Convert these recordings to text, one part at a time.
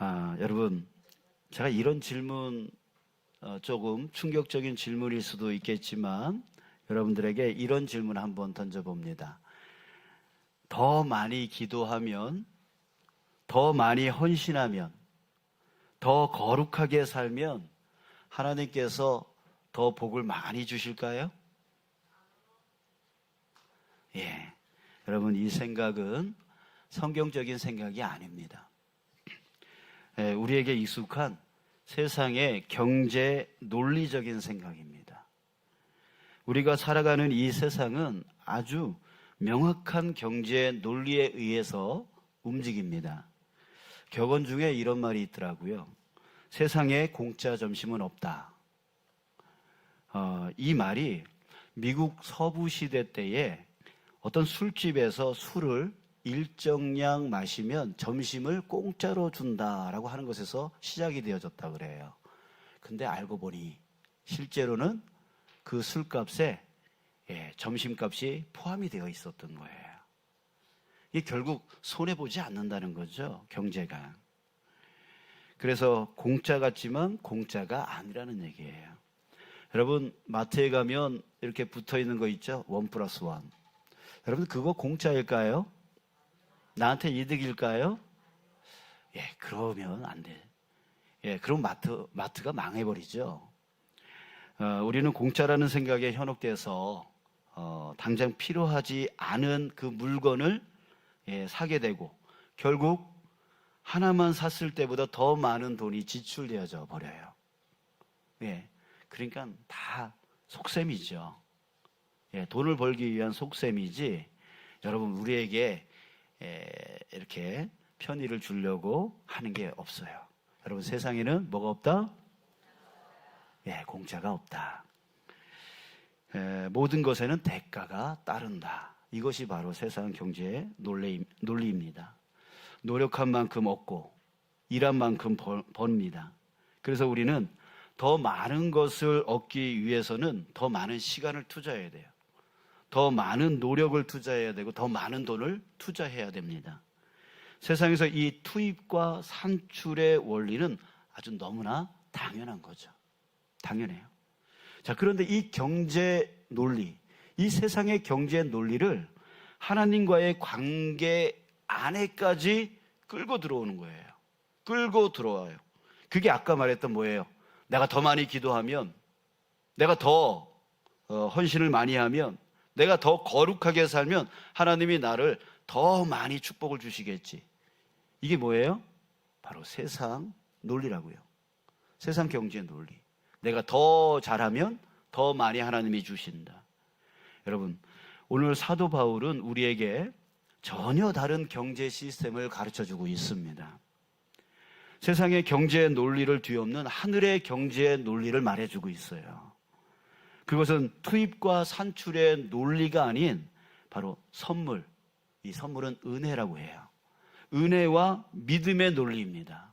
여러분, 제가 이런 질문 조금 충격적인 질문일 수도 있겠지만 여러분들에게 이런 질문 한번 던져봅니다. 더 많이 기도하면, 더 많이 헌신하면, 더 거룩하게 살면 하나님께서 더 복을 많이 주실까요? 예, 여러분, 이 생각은 성경적인 생각이 아닙니다. 우리에게 익숙한 세상의 경제 논리적인 생각입니다. 우리가 살아가는 이 세상은 아주 명확한 경제 논리에 의해서 움직입니다. 격언 중에 이런 말이 있더라고요. 세상에 공짜 점심은 없다. 이 말이 미국 서부 시대 때에 어떤 술집에서 술을 일정량 마시면 점심을 공짜로 준다라고 하는 것에서 시작이 되어졌다 그래요. 근데 알고 보니 실제로는 그 술값에 점심값이 포함이 되어 있었던 거예요. 이게 결국 손해보지 않는다는 거죠, 경제가. 그래서 공짜 같지만 공짜가 아니라는 얘기예요. 여러분, 마트에 가면 이렇게 붙어있는 거 있죠? 1+1. 여러분, 그거 공짜일까요? 나한테 이득일까요? 그러면 안 돼. 그럼 마트가 망해버리죠. 우리는 공짜라는 생각에 현혹돼서 당장 필요하지 않은 그 물건을 사게 되고 결국 하나만 샀을 때보다 더 많은 돈이 지출되어져 버려요. 그러니까 다 속셈이죠. 돈을 벌기 위한 속셈이지 여러분, 우리에게 이렇게 편의를 주려고 하는 게 없어요. 여러분, 세상에는 뭐가 없다? 공짜가 없다. 모든 것에는 대가가 따른다. 이것이 바로 세상 경제의 논리입니다. 노력한 만큼 얻고 일한 만큼 법니다. 그래서 우리는 더 많은 것을 얻기 위해서는 더 많은 시간을 투자해야 돼요. 더 많은 노력을 투자해야 되고 더 많은 돈을 투자해야 됩니다. 세상에서 이 투입과 산출의 원리는 아주 너무나 당연한 거죠. 당연해요. 자, 그런데 이 경제 논리, 이 세상의 경제 논리를 하나님과의 관계 안에까지 끌고 들어오는 거예요. 끌고 들어와요. 그게 아까 말했던 뭐예요? 내가 더 많이 기도하면, 내가 더 헌신을 많이 하면, 내가 더 거룩하게 살면 하나님이 나를 더 많이 축복을 주시겠지. 이게 뭐예요? 바로 세상 논리라고요. 세상 경제 논리. 내가 더 잘하면 더 많이 하나님이 주신다. 여러분, 오늘 사도 바울은 우리에게 전혀 다른 경제 시스템을 가르쳐주고 있습니다. 세상의 경제 논리를 뒤엎는 하늘의 경제 논리를 말해주고 있어요. 그것은 투입과 산출의 논리가 아닌 바로 선물, 이 선물은 은혜라고 해요. 은혜와 믿음의 논리입니다.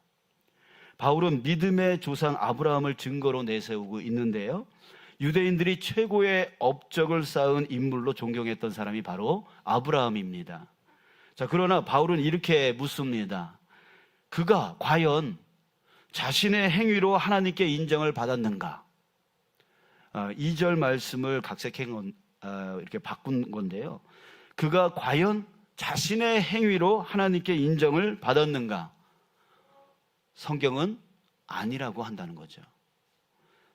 바울은 믿음의 조상 아브라함을 증거로 내세우고 있는데요, 유대인들이 최고의 업적을 쌓은 인물로 존경했던 사람이 바로 아브라함입니다. 자, 그러나 바울은 이렇게 묻습니다. 그가 과연 자신의 행위로 하나님께 인정을 받았는가? 2절 말씀을 이렇게 바꾼 건데요. 그가 과연 자신의 행위로 하나님께 인정을 받았는가? 성경은 아니라고 한다는 거죠.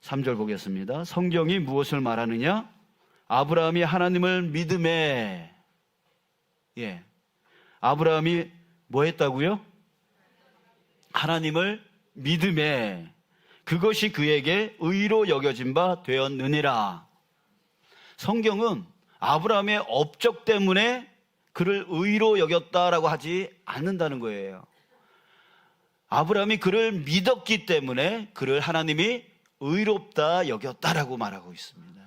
3절 보겠습니다. 성경이 무엇을 말하느냐? 아브라함이 하나님을 믿음에, 아브라함이 뭐 했다고요? 하나님을 믿음에 그것이 그에게 의로 여겨진 바 되었느니라. 성경은 아브라함의 업적 때문에 그를 의로 여겼다라고 하지 않는다는 거예요. 아브라함이 그를 믿었기 때문에 그를 하나님이 의롭다 여겼다라고 말하고 있습니다.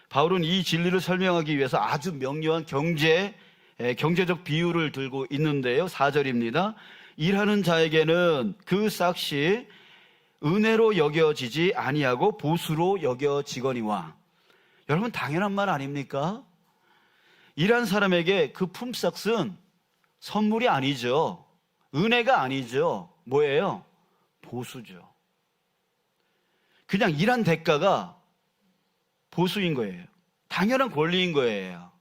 바울은 이 진리를 설명하기 위해서 아주 명료한 경제적 비유를 들고 있는데요. 4절입니다. 일하는 자에게는 그 싹이 은혜로 여겨지지 아니하고 보수로 여겨지거니와. 여러분, 당연한 말 아닙니까? 일한 사람에게 그 품삯은 선물이 아니죠. 은혜가 아니죠. 뭐예요? 보수죠. 그냥 일한 대가가 보수인 거예요. 당연한 권리인 거예요.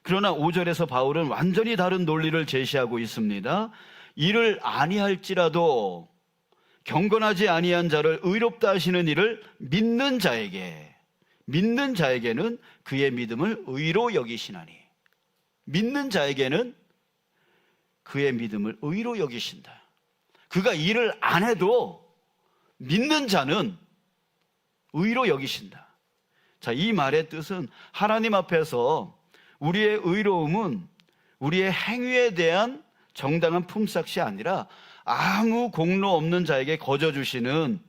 그러나 5절에서 바울은 완전히 다른 논리를 제시하고 있습니다. 이를 아니할지라도 경건하지 아니한 자를 의롭다 하시는 이를 믿는 자에게는 그의 믿음을 의로 여기시나니. 믿는 자에게는 그의 믿음을 의로 여기신다. 그가 일을 안 해도 믿는 자는 의로 여기신다. 자, 이 말의 뜻은 하나님 앞에서 우리의 의로움은 우리의 행위에 대한 정당한 품삯이 아니라 아무 공로 없는 자에게 거저 주시는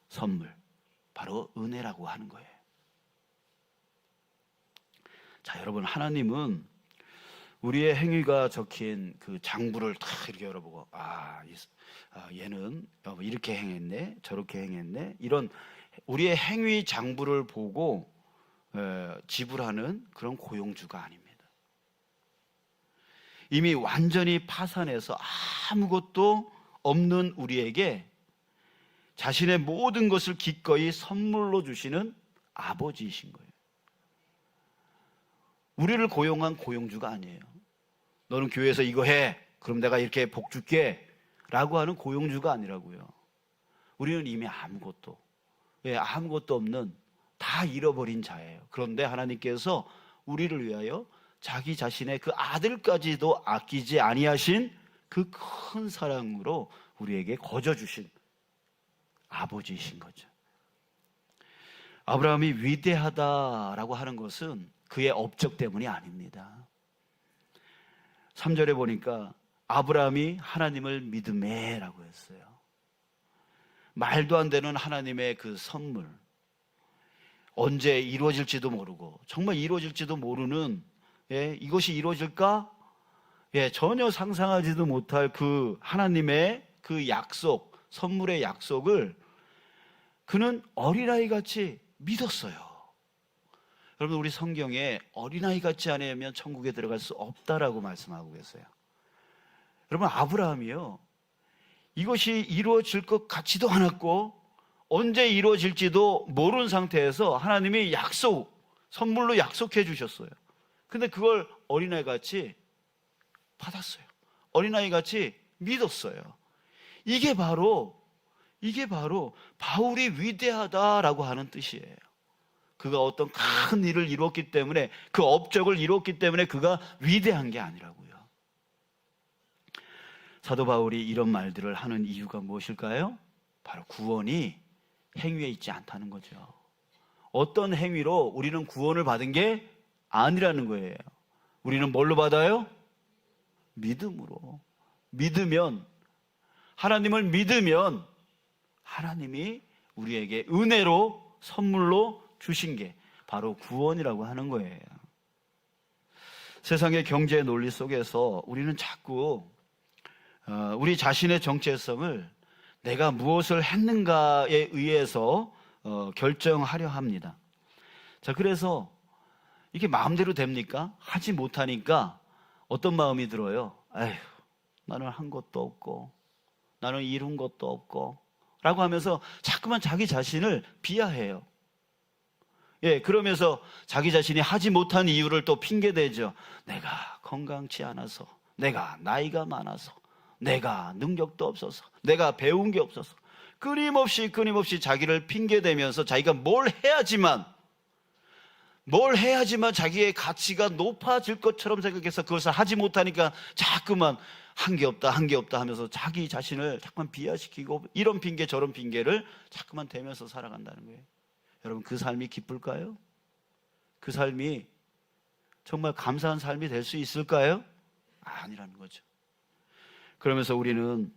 선물, 바로 은혜라고 하는 거예요. 자, 여러분, 하나님은 우리의 행위가 적힌 그 장부를 다 이렇게 열어보고, 얘는 이렇게 행했네, 저렇게 행했네, 이런 우리의 행위 장부를 보고 지불하는 그런 고용주가 아닙니다. 이미 완전히 파산해서 아무것도 없는 우리에게 자신의 모든 것을 기꺼이 선물로 주시는 아버지이신 거예요. 우리를 고용한 고용주가 아니에요. 너는 교회에서 이거 해, 그럼 내가 이렇게 복 줄게 라고 하는 고용주가 아니라고요. 우리는 이미 아무것도 없는, 다 잃어버린 자예요. 그런데 하나님께서 우리를 위하여 자기 자신의 그 아들까지도 아끼지 아니하신 그 큰 사랑으로 우리에게 거저 주신 아버지이신 거죠. 아브라함이 위대하다라고 하는 것은 그의 업적 때문이 아닙니다. 3절에 보니까 아브라함이 하나님을 믿음에라고 했어요. 말도 안 되는 하나님의 그 선물, 언제 이루어질지도 모르고 정말 이루어질지도 모르는, 이것이 이루어질까? 전혀 상상하지도 못할 그 하나님의 그 약속, 선물의 약속을 그는 어린아이같이 믿었어요. 여러분, 우리 성경에 어린아이같이 아니면 천국에 들어갈 수 없다라고 말씀하고 계세요. 여러분, 아브라함이요, 이것이 이루어질 것 같지도 않았고 언제 이루어질지도 모르는 상태에서 하나님이 선물로 약속해 주셨어요. 근데 그걸 어린아이같이 받았어요. 어린아이같이 믿었어요. 이게 바로 바울이 위대하다라고 하는 뜻이에요. 그가 어떤 큰 일을 이루었기 때문에, 그 업적을 이루었기 때문에 그가 위대한 게 아니라고요. 사도 바울이 이런 말들을 하는 이유가 무엇일까요? 바로 구원이 행위에 있지 않다는 거죠. 어떤 행위로 우리는 구원을 받은 게 아니라는 거예요. 우리는 뭘로 받아요? 믿음으로. 하나님을 믿으면 하나님이 우리에게 은혜로, 선물로 주신 게 바로 구원이라고 하는 거예요. 세상의 경제 논리 속에서 우리는 자꾸 우리 자신의 정체성을 내가 무엇을 했는가에 의해서 결정하려 합니다. 자, 그래서 이게 마음대로 됩니까? 하지 못하니까 어떤 마음이 들어요? 에휴, 나는 한 것도 없고, 나는 이룬 것도 없고 라고 하면서 자꾸만 자기 자신을 비하해요. 그러면서 자기 자신이 하지 못한 이유를 또 핑계대죠. 내가 건강치 않아서, 내가 나이가 많아서, 내가 능력도 없어서, 내가 배운 게 없어서, 끊임없이 자기를 핑계대면서 자기가 뭘 해야지만 자기의 가치가 높아질 것처럼 생각해서 그것을 하지 못하니까 자꾸만 한 게 없다 하면서 자기 자신을 자꾸만 비하시키고, 이런 핑계 저런 핑계를 자꾸만 대면서 살아간다는 거예요. 여러분, 그 삶이 기쁠까요? 그 삶이 정말 감사한 삶이 될 수 있을까요? 아니라는 거죠. 그러면서 우리는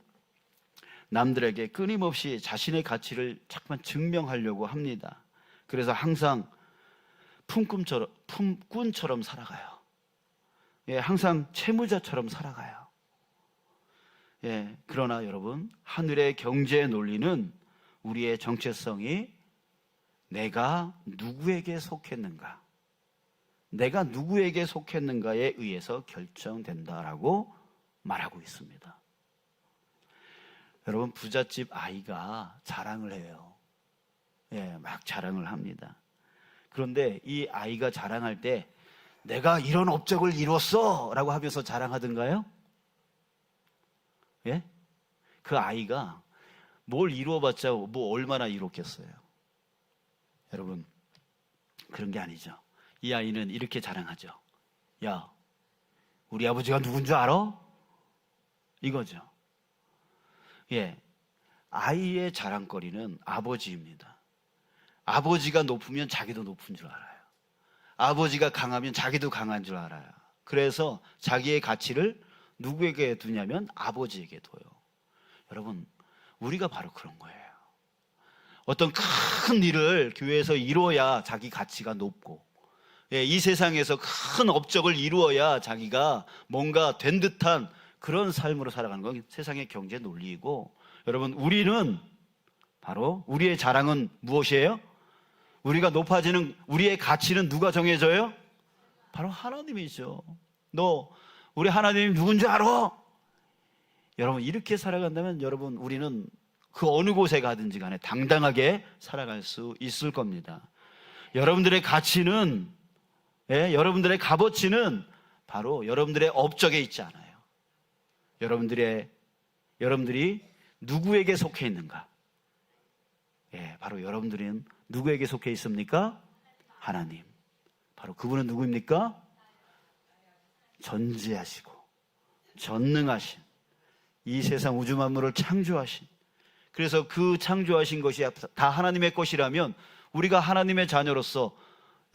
남들에게 끊임없이 자신의 가치를 자꾸만 증명하려고 합니다. 그래서 항상 품꾼처럼 살아가요. 항상 채무자처럼 살아가요. 그러나 여러분, 하늘의 경제 논리는 우리의 정체성이 내가 누구에게 속했는가에 의해서 결정된다라고 말하고 있습니다. 여러분, 부잣집 아이가 자랑을 해요. 예, 막 자랑을 합니다. 그런데 이 아이가 자랑할 때 내가 이런 업적을 이뤘어 라고 하면서 자랑하던가요? 예? 그 아이가 뭘 이루어봤자 뭐 얼마나 이뤘겠어요? 여러분, 그런 게 아니죠. 이 아이는 이렇게 자랑하죠. 야, 우리 아버지가 누군 줄 알아? 이거죠. 예, 아이의 자랑거리는 아버지입니다. 아버지가 높으면 자기도 높은 줄 알아요. 아버지가 강하면 자기도 강한 줄 알아요. 그래서 자기의 가치를 누구에게 두냐면 아버지에게 둬요. 여러분, 우리가 바로 그런 거예요. 어떤 큰 일을 교회에서 이루어야 자기 가치가 높고, 이 세상에서 큰 업적을 이루어야 자기가 뭔가 된 듯한 그런 삶으로 살아가는 건 세상의 경제 논리이고, 여러분, 우리는 바로 우리의 자랑은 무엇이에요? 우리가 높아지는 우리의 가치는 누가 정해져요? 바로 하나님이죠. 너 우리 하나님이 누군지 알아? 여러분, 이렇게 살아간다면 여러분, 우리는 그 어느 곳에 가든지 간에 당당하게 살아갈 수 있을 겁니다. 여러분들의 가치는, 여러분들의 값어치는 바로 여러분들의 업적에 있지 않아요. 여러분들이 누구에게 속해 있는가? 바로 여러분들은 누구에게 속해 있습니까? 하나님. 바로 그분은 누구입니까? 전지하시고 전능하신, 이 세상 우주 만물을 창조하신, 그래서 그 창조하신 것이 다 하나님의 것이라면 우리가 하나님의 자녀로서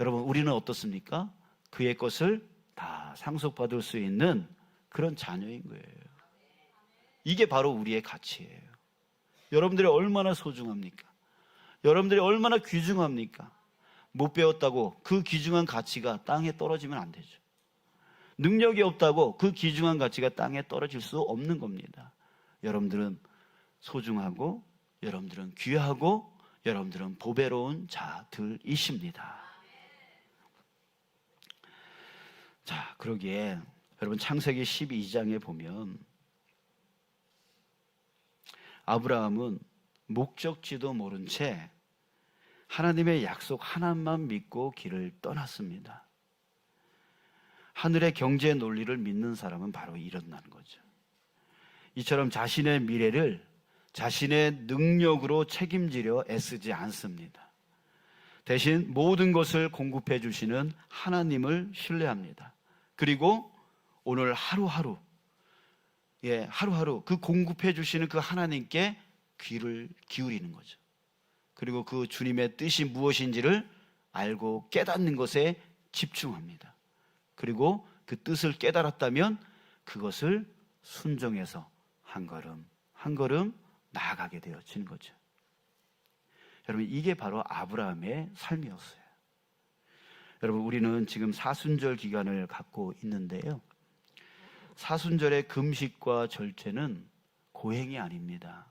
여러분, 우리는 어떻습니까? 그의 것을 다 상속받을 수 있는 그런 자녀인 거예요. 이게 바로 우리의 가치예요. 여러분들이 얼마나 소중합니까? 여러분들이 얼마나 귀중합니까? 못 배웠다고 그 귀중한 가치가 땅에 떨어지면 안 되죠. 능력이 없다고 그 귀중한 가치가 땅에 떨어질 수 없는 겁니다. 여러분들은 소중하고, 여러분들은 귀하고, 여러분들은 보배로운 자들이십니다. 자, 그러기에 여러분, 창세기 12장에 보면 아브라함은 목적지도 모른 채 하나님의 약속 하나만 믿고 길을 떠났습니다. 하늘의 경제 논리를 믿는 사람은 바로 이런다는 거죠. 이처럼 자신의 미래를 자신의 능력으로 책임지려 애쓰지 않습니다. 대신 모든 것을 공급해 주시는 하나님을 신뢰합니다. 그리고 오늘 하루하루 그 공급해 주시는 그 하나님께 귀를 기울이는 거죠. 그리고 그 주님의 뜻이 무엇인지를 알고 깨닫는 것에 집중합니다. 그리고 그 뜻을 깨달았다면 그것을 순종해서 한 걸음 한 걸음 나아가게 되어지는 거죠. 여러분, 이게 바로 아브라함의 삶이었어요. 여러분, 우리는 지금 사순절 기간을 갖고 있는데요, 사순절의 금식과 절제는 고행이 아닙니다.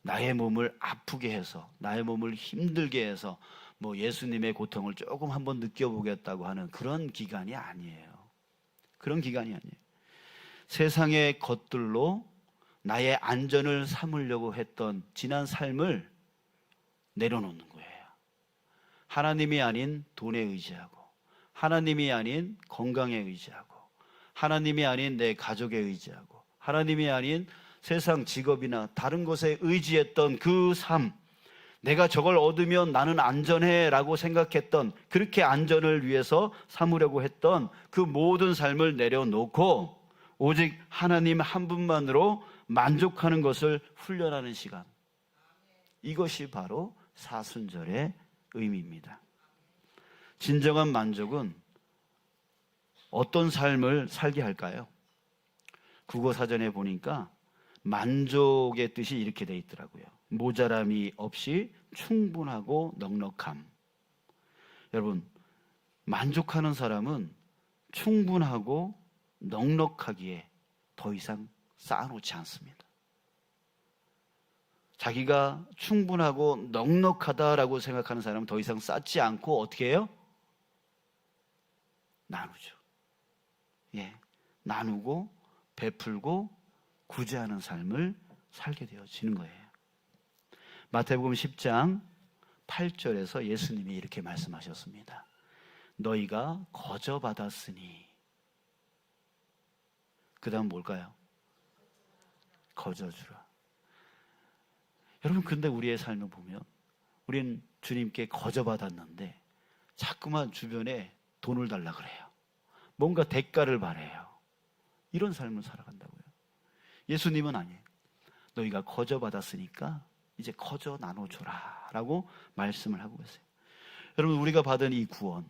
나의 몸을 아프게 해서, 나의 몸을 힘들게 해서 예수님의 고통을 조금 한번 느껴보겠다고 하는 그런 기간이 아니에요. 그런 기간이 아니에요. 세상의 것들로 나의 안전을 삼으려고 했던 지난 삶을 내려놓는 거예요. 하나님이 아닌 돈에 의지하고, 하나님이 아닌 건강에 의지하고, 하나님이 아닌 내 가족에 의지하고, 하나님이 아닌 세상 직업이나 다른 것에 의지했던 그 삶, 내가 저걸 얻으면 나는 안전해 라고 생각했던, 그렇게 안전을 위해서 삼으려고 했던 그 모든 삶을 내려놓고 오직 하나님 한 분만으로 만족하는 것을 훈련하는 시간, 이것이 바로 사순절의 의미입니다. 진정한 만족은 어떤 삶을 살게 할까요? 국어사전에 보니까 만족의 뜻이 이렇게 돼 있더라고요. 모자람이 없이 충분하고 넉넉함. 여러분, 만족하는 사람은 충분하고 넉넉하기에 더 이상 쌓아놓지 않습니다. 자기가 충분하고 넉넉하다라고 생각하는 사람은 더 이상 쌓지 않고 어떻게 해요? 나누죠. 나누고 베풀고 구제하는 삶을 살게 되어지는 거예요. 마태복음 10장 8절에서 예수님이 이렇게 말씀하셨습니다. 너희가 거저 받았으니, 그 다음 뭘까요? 거저 주라. 여러분, 근데 우리의 삶을 보면 우리는 주님께 거저 받았는데 자꾸만 주변에 돈을 달라 그래요. 뭔가 대가를 바래요. 이런 삶을 살아간다고요. 예수님은 아니에요. 너희가 거저 받았으니까 이제 거저 나눠줘라 라고 말씀을 하고 계세요. 여러분, 우리가 받은 이 구원,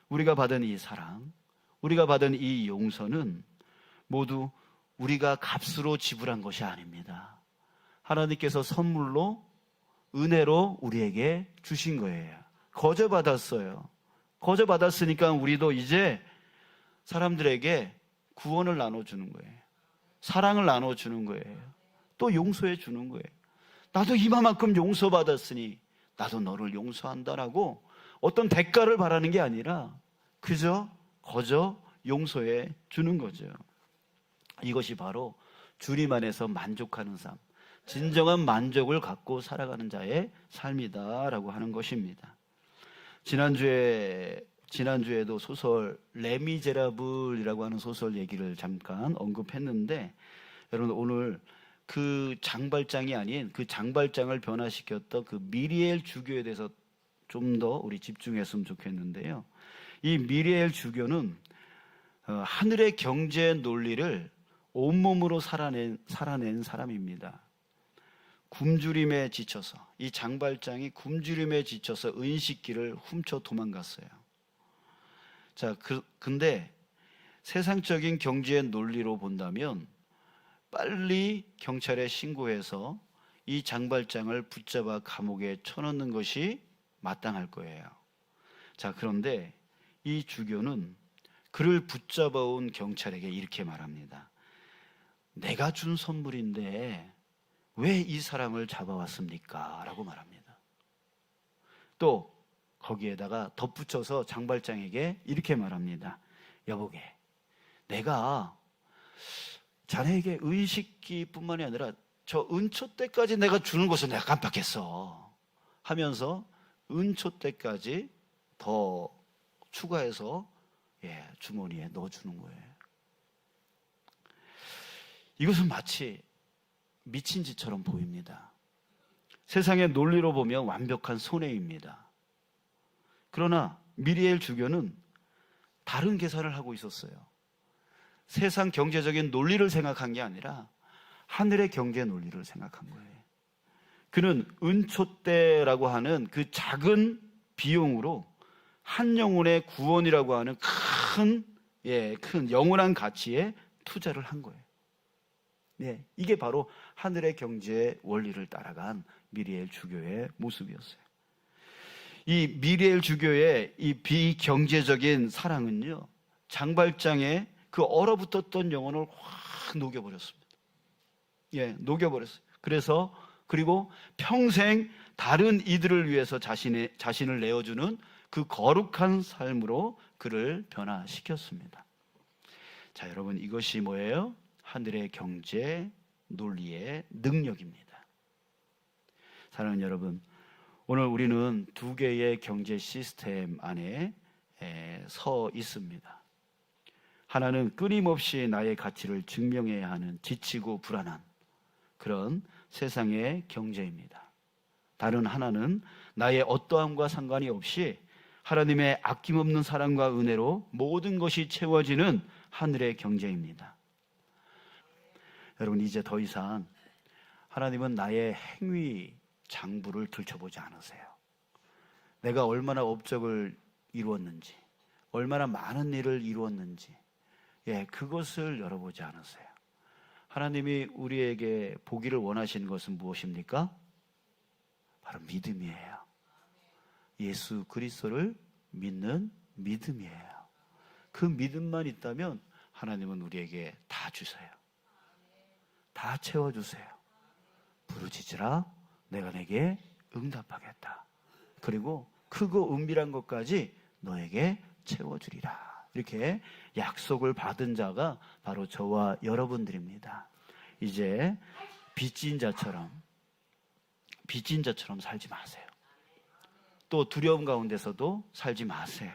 우리가 받은 이 사랑, 우리가 받은 이 용서는 모두 우리가 값으로 지불한 것이 아닙니다. 하나님께서 선물로, 은혜로 우리에게 주신 거예요. 거저 받았어요. 거저 받았으니까 우리도 이제 사람들에게 구원을 나눠주는 거예요. 사랑을 나눠주는 거예요. 또 용서해 주는 거예요. 나도 이만큼 용서받았으니 나도 너를 용서한다라고 어떤 대가를 바라는 게 아니라 그저 거저 용서해 주는 거죠. 이것이 바로 주님 안에서 만족하는 삶, 진정한 만족을 갖고 살아가는 자의 삶이다라고 하는 것입니다. 지난주에도 소설 레미제라블이라고 하는 소설 얘기를 잠깐 언급했는데, 여러분 오늘 그 장발장이 아닌 그 장발장을 변화시켰던 그 미리엘 주교에 대해서 좀 더 우리 집중했으면 좋겠는데요. 이 미리엘 주교는 하늘의 경제 논리를 온몸으로 살아낸 사람입니다. 굶주림에 지쳐서, 이 장발장이 굶주림에 지쳐서 은식기를 훔쳐 도망갔어요. 자, 근데 세상적인 경제의 논리로 본다면 빨리 경찰에 신고해서 이 장발장을 붙잡아 감옥에 쳐넣는 것이 마땅할 거예요. 자, 그런데 이 주교는 그를 붙잡아온 경찰에게 이렇게 말합니다. 내가 준 선물인데 왜 이 사람을 잡아왔습니까? 라고 말합니다. 또 거기에다가 덧붙여서 장발장에게 이렇게 말합니다. 여보게, 내가 자네에게 은식기뿐만이 아니라 저 은초 때까지 내가 주는 것을 내가 깜빡했어 하면서 은초 때까지 더 추가해서 주머니에 넣어주는 거예요. 이것은 마치 미친 짓처럼 보입니다. 세상의 논리로 보면 완벽한 손해입니다. 그러나 미리엘 주교는 다른 계산을 하고 있었어요. 세상 경제적인 논리를 생각한 게 아니라 하늘의 경제 논리를 생각한 거예요. 그는 은초대라고 하는 그 작은 비용으로 한 영혼의 구원이라고 하는 큰 영원한 가치에 투자를 한 거예요. 이게 바로 하늘의 경제의 원리를 따라간 미리엘 주교의 모습이었어요. 이 미리엘 주교의 이 비경제적인 사랑은요, 장발장의 그 얼어붙었던 영혼을 확 녹여버렸습니다. 녹여버렸어요. 그리고 평생 다른 이들을 위해서 자신을 내어주는 그 거룩한 삶으로 그를 변화시켰습니다. 자, 여러분, 이것이 뭐예요? 하늘의 경제 논리의 능력입니다. 사랑하는 여러분, 오늘 우리는 두 개의 경제 시스템 안에 서 있습니다. 하나는 끊임없이 나의 가치를 증명해야 하는 지치고 불안한 그런 세상의 경제입니다. 다른 하나는 나의 어떠함과 상관이 없이 하나님의 아낌없는 사랑과 은혜로 모든 것이 채워지는 하늘의 경제입니다. 여러분, 이제 더 이상 하나님은 나의 행위 장부를 들춰보지 않으세요. 내가 얼마나 업적을 이루었는지, 얼마나 많은 일을 이루었는지, 그것을 열어보지 않으세요. 하나님이 우리에게 보기를 원하시는 것은 무엇입니까? 바로 믿음이에요. 예수 그리스도를 믿는 믿음이에요. 그 믿음만 있다면 하나님은 우리에게 다 주세요. 다 채워주세요. 부르짖으라 내가 내게 응답하겠다. 그리고 크고 은밀한 것까지 너에게 채워주리라. 이렇게 약속을 받은 자가 바로 저와 여러분들입니다. 이제 빚진 자처럼 살지 마세요. 또 두려움 가운데서도 살지 마세요.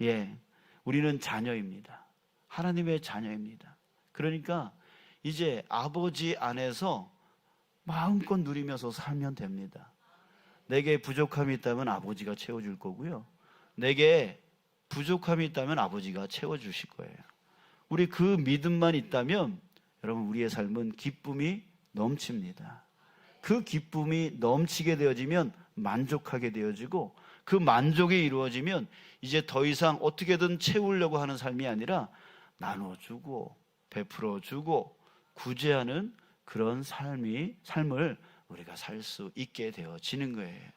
예, 우리는 자녀입니다. 하나님의 자녀입니다. 그러니까 이제 아버지 안에서 마음껏 누리면서 살면 됩니다. 내게 부족함이 있다면 아버지가 채워줄 거고요. 내게 부족함이 있다면 아버지가 채워주실 거예요. 우리 그 믿음만 있다면 여러분 우리의 삶은 기쁨이 넘칩니다. 그 기쁨이 넘치게 되어지면 만족하게 되어지고 그 만족이 이루어지면 이제 더 이상 어떻게든 채우려고 하는 삶이 아니라 나눠주고 베풀어주고 구제하는 그런 삶을 우리가 살 수 있게 되어지는 거예요.